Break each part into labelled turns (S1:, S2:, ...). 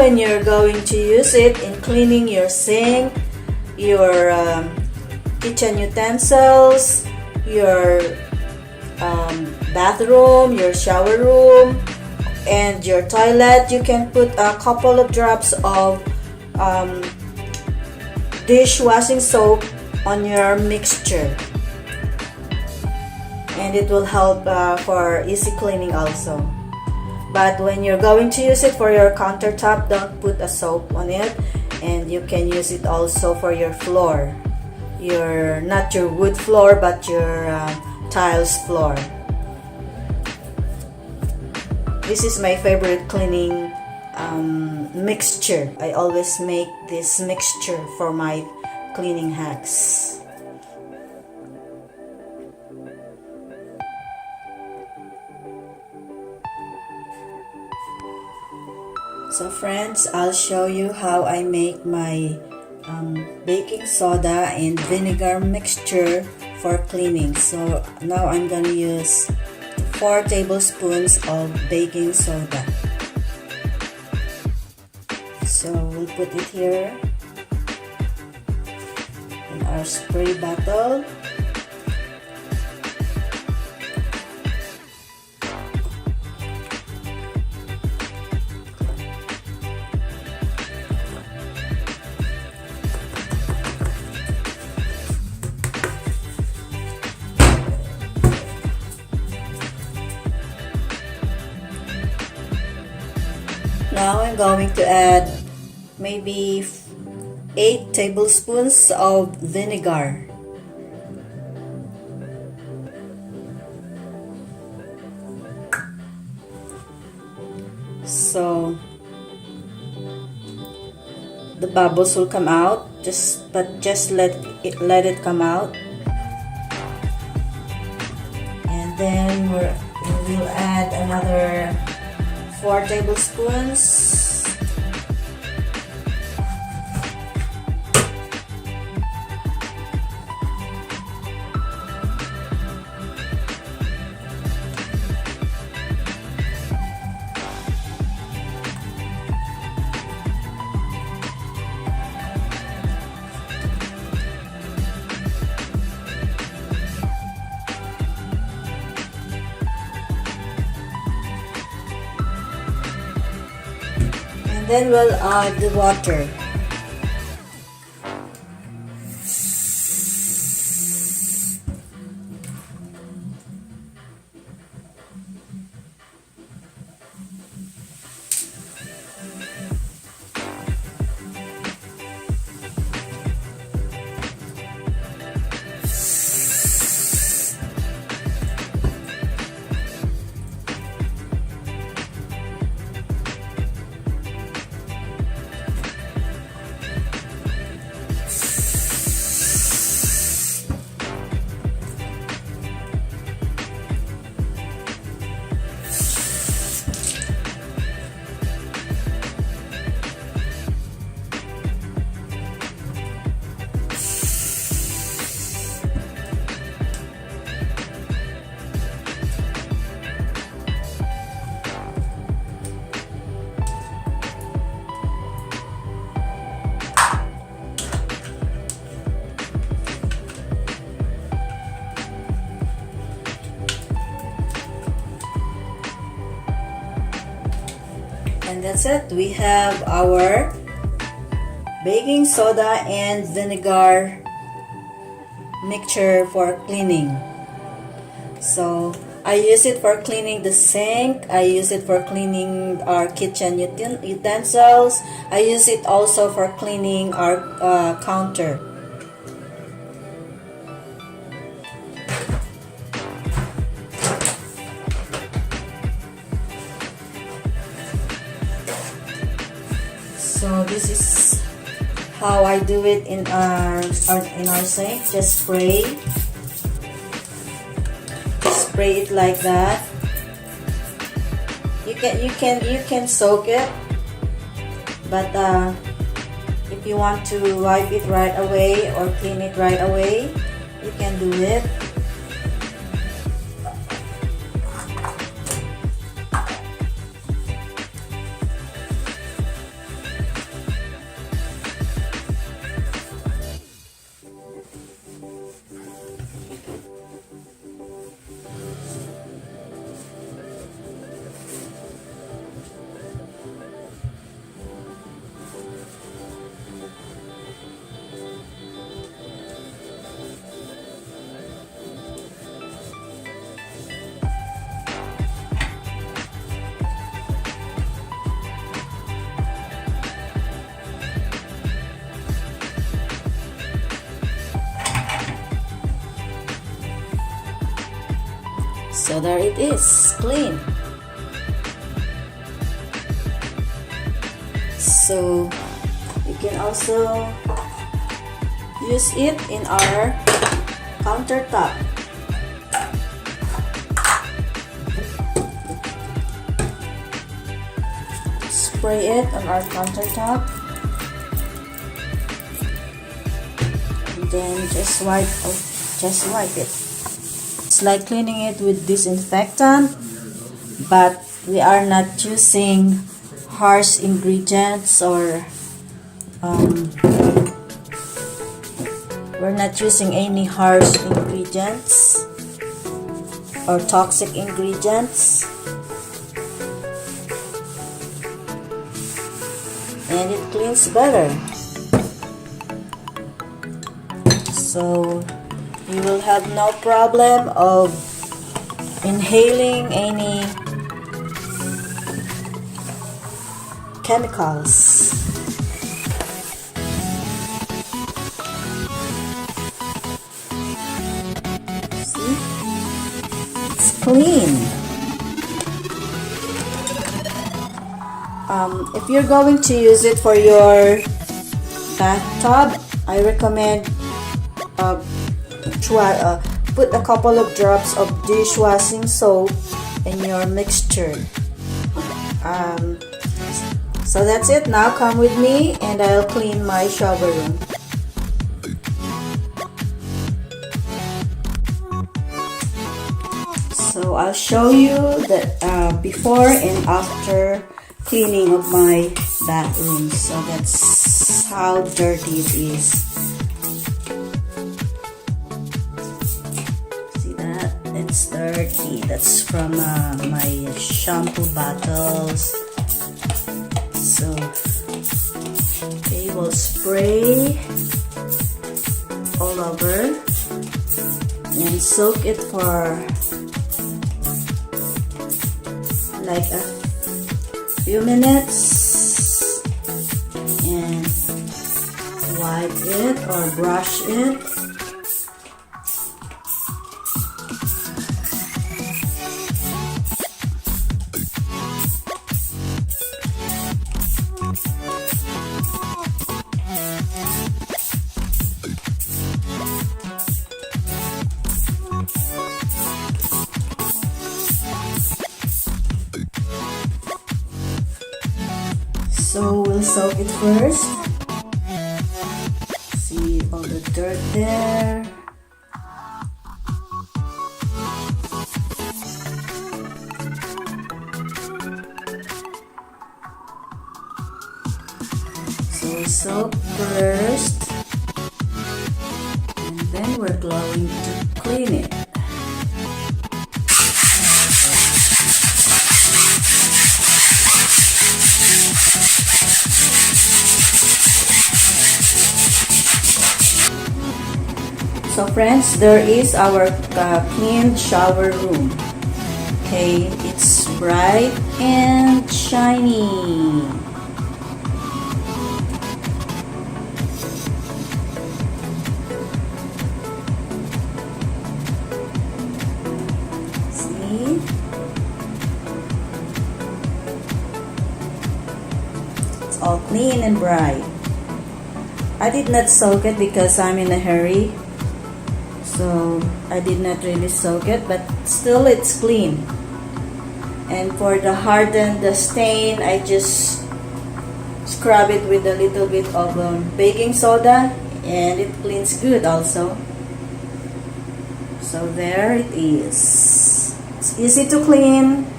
S1: when you're going to use it in cleaning your sink, your kitchen utensils, your bathroom, your shower room, and your toilet, you can put a couple of drops of dishwashing soap on your mixture, and it will help for easy cleaning also. But when you're going to use it for your countertop, don't put a soap on it, and you can use it also for your floor, not your wood floor but your tiles floor. This is my favorite cleaning mixture. I always make this mixture for my cleaning hacks. So friends, I'll show you how I make my baking soda and vinegar mixture for cleaning. So now I'm gonna use 4 tablespoons of baking soda. So we'll put it here in our spray bottle. Now I'm going to add maybe 8 tablespoons of vinegar. So the bubbles will come out, just let it come out. And then we'll add another 4 tablespoons. Then we'll add the water. And that's it. We have our baking soda and vinegar mixture for cleaning. So I use it for cleaning the sink. I use it for cleaning our kitchen utensils. I use it also for cleaning our counter. So this is how I do it in our sink. Just spray it like that. You can soak it, but if you want to wipe it right away or clean it right away, you can do it. So there it is, clean. So you can also use it in our countertop. Spray it on our countertop, and then just wipe it. It's like cleaning it with disinfectant, but we are not using harsh ingredients, or we're not using any harsh ingredients or toxic ingredients, and it cleans better. So you will have no problem of inhaling any chemicals. See? It's clean. If you're going to use it for your bathtub, I recommend put a couple of drops of dishwashing soap in your mixture. So that's it. Now come with me and I'll clean my shower room. So I'll show you the before and after cleaning of my bathroom. So that's how dirty it is. See that? It's dirty. That's from my shampoo bottles. So okay, we'll spray all over and soak it for like a few minutes and wipe it or brush it. So we'll soak it first. See all the dirt there. So we'll soak first, and then we're going to clean it. So friends, there is our clean shower room. Okay, it's bright and shiny. See? It's all clean and bright. I did not soak it because I'm in a hurry. So I did not really soak it, but still it's clean. And for the hardened stain, I just scrub it with a little bit of baking soda, and it cleans good also. So there it is. It's easy to clean,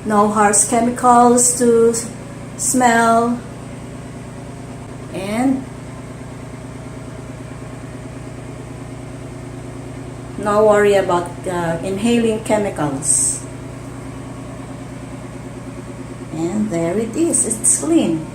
S1: no harsh chemicals to smell, and no worry about inhaling chemicals. And there it is. It's clean.